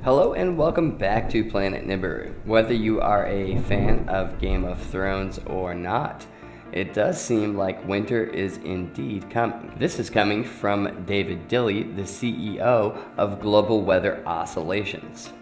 Hello and welcome back to Planet Nibiru. Whether you are a fan of Game of Thrones or not, it does seem like winter is indeed coming. This is coming from David Dilley, the CEO of Global Weather Oscillations.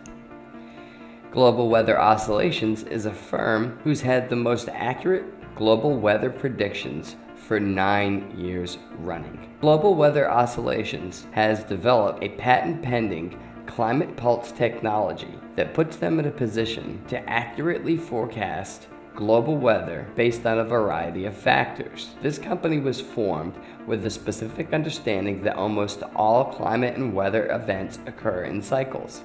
Global Weather Oscillations is a firm who's had the most accurate global weather predictions for 9 years running. Global Weather Oscillations has developed a patent-pending climate pulse technology that puts them in a position to accurately forecast global weather based on a variety of factors. This company was formed with the specific understanding that almost all climate and weather events occur in cycles.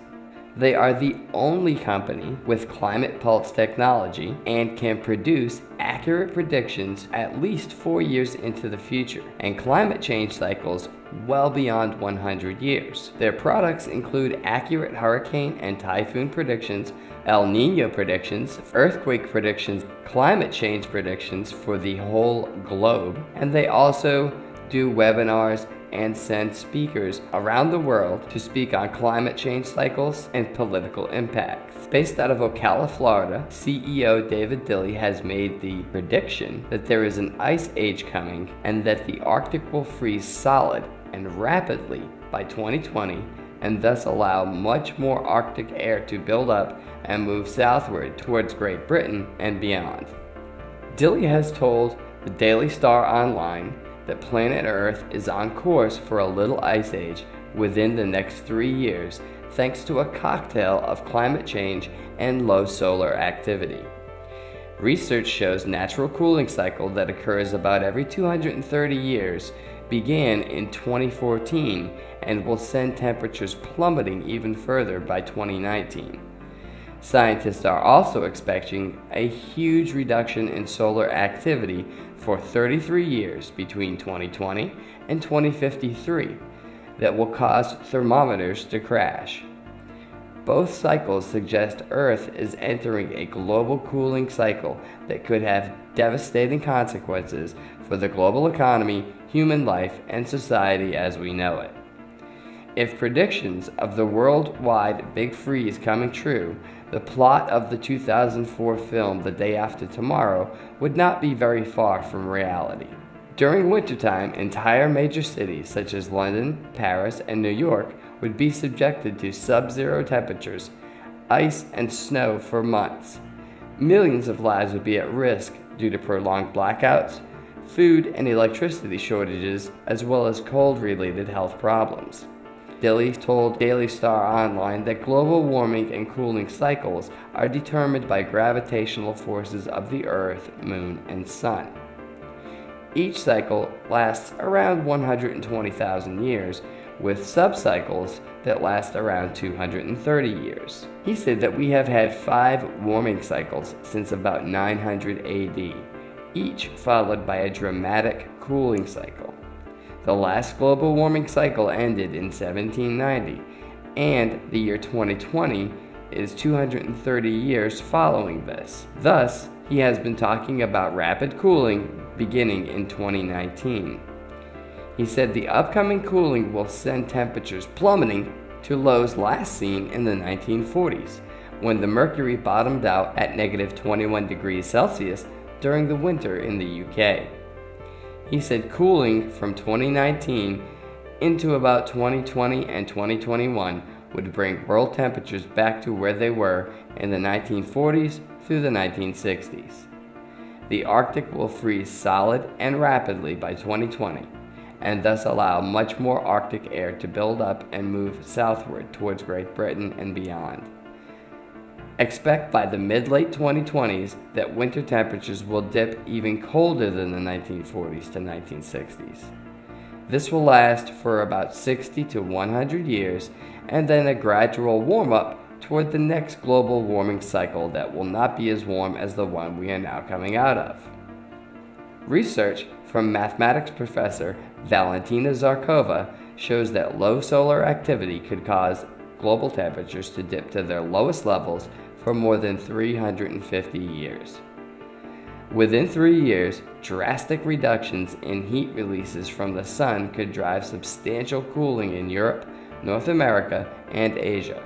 They are the only company with climate pulse technology and can produce accurate predictions at least 4 years into the future, and climate change cycles well beyond 100 years. Their products include accurate hurricane and typhoon predictions, El Nino predictions, earthquake predictions, climate change predictions for the whole globe, and they also do webinars and send speakers around the world to speak on climate change cycles and political impacts. Based out of Ocala, Florida, CEO David Dilley has made the prediction that there is an ice age coming and that the Arctic will freeze solid and rapidly by 2020 and thus allow much more Arctic air to build up and move southward towards Great Britain and beyond. Dilley has told the Daily Star Online that planet Earth is on course for a little ice age within the next 3 years, thanks to a cocktail of climate change and low solar activity. Research shows natural cooling cycle that occurs about every 230 years began in 2014 and will send temperatures plummeting even further by 2019. Scientists are also expecting a huge reduction in solar activity for 33 years between 2020 and 2053 that will cause thermometers to crash. Both cycles suggest Earth is entering a global cooling cycle that could have devastating consequences for the global economy, human life, and society as we know it. If predictions of the worldwide Big Freeze coming true, the plot of the 2004 film The Day After Tomorrow would not be very far from reality. During wintertime, entire major cities such as London, Paris, and New York would be subjected to sub-zero temperatures, ice, and snow for months. Millions of lives would be at risk due to prolonged blackouts, food and electricity shortages, as well as cold-related health problems. Dilley told Daily Star Online that global warming and cooling cycles are determined by gravitational forces of the Earth, Moon, and Sun. Each cycle lasts around 120,000 years, with subcycles that last around 230 years. He said that we have had 5 warming cycles since about 900 AD, each followed by a dramatic cooling cycle. The last global warming cycle ended in 1790, and the year 2020 is 230 years following this. Thus, he has been talking about rapid cooling beginning in 2019. He said the upcoming cooling will send temperatures plummeting to lows last seen in the 1940s, when the mercury bottomed out at -21 degrees Celsius during the winter in the UK. He said cooling from 2019 into about 2020 and 2021 would bring world temperatures back to where they were in the 1940s through the 1960s. The Arctic will freeze solid and rapidly by 2020, and thus allow much more Arctic air to build up and move southward towards Great Britain and beyond. Expect by the mid-late 2020s that winter temperatures will dip even colder than the 1940s to 1960s. This will last for about 60 to 100 years, and then a gradual warm-up toward the next global warming cycle that will not be as warm as the one we are now coming out of. Research from mathematics professor Valentina Zarkova shows that low solar activity could cause global temperatures to dip to their lowest levels for more than 350 years. Within 3 years, drastic reductions in heat releases from the sun could drive substantial cooling in Europe, North America, and Asia.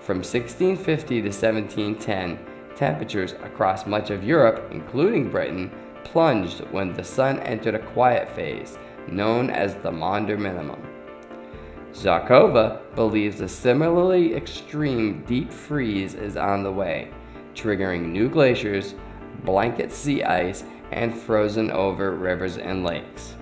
From 1650 to 1710, temperatures across much of Europe, including Britain, plunged when the sun entered a quiet phase, known as the Maunder minimum. Zarkova believes a similarly extreme deep freeze is on the way, triggering new glaciers, blanket sea ice, and frozen over rivers and lakes.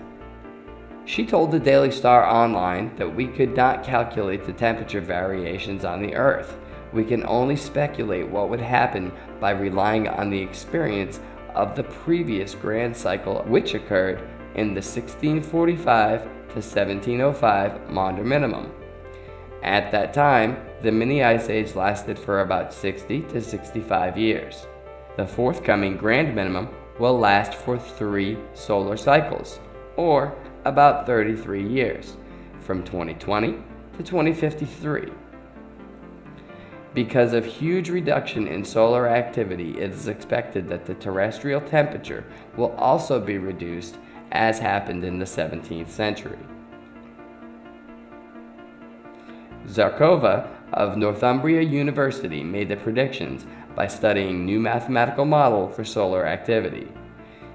She told the Daily Star Online that we could not calculate the temperature variations on the Earth. We can only speculate what would happen by relying on the experience of the previous grand cycle, which occurred in the 1645 to 1705 Maunder minimum. At that time, the mini ice age lasted for about 60 to 65 years. The forthcoming grand minimum will last for 3 solar cycles, or about 33 years, from 2020 to 2053. Because of huge reduction in solar activity, it is expected that the terrestrial temperature will also be reduced, as happened in the 17th century. Zarkova of Northumbria University made the predictions by studying new mathematical model for solar activity.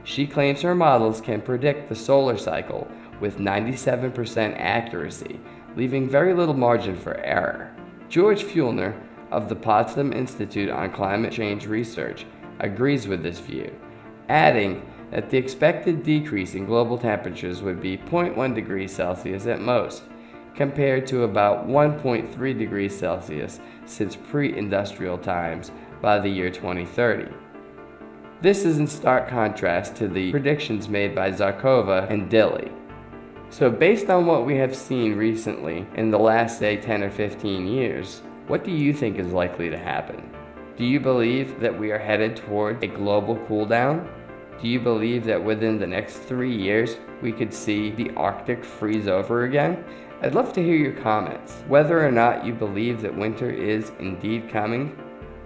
She claims her models can predict the solar cycle with 97% accuracy, leaving very little margin for error. George Fuellner of the Potsdam Institute on Climate Change Research agrees with this view, adding that the expected decrease in global temperatures would be 0.1 degrees Celsius at most, compared to about 1.3 degrees Celsius since pre-industrial times by the year 2030. This is in stark contrast to the predictions made by Zarkova and Dilley. So based on what we have seen recently in the last, say, 10 or 15 years, what do you think is likely to happen? Do you believe that we are headed toward a global cool down? Do you believe that within the next 3 years we could see the Arctic freeze over again? I'd love to hear your comments. Whether or not you believe that winter is indeed coming,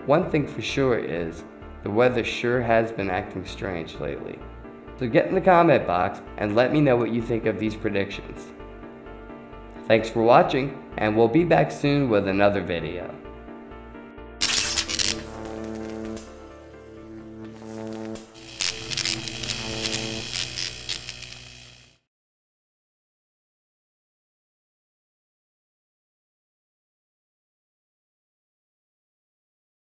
one thing for sure is the weather sure has been acting strange lately. So get in the comment box and let me know what you think of these predictions. Thanks for watching, and we'll be back soon with another video.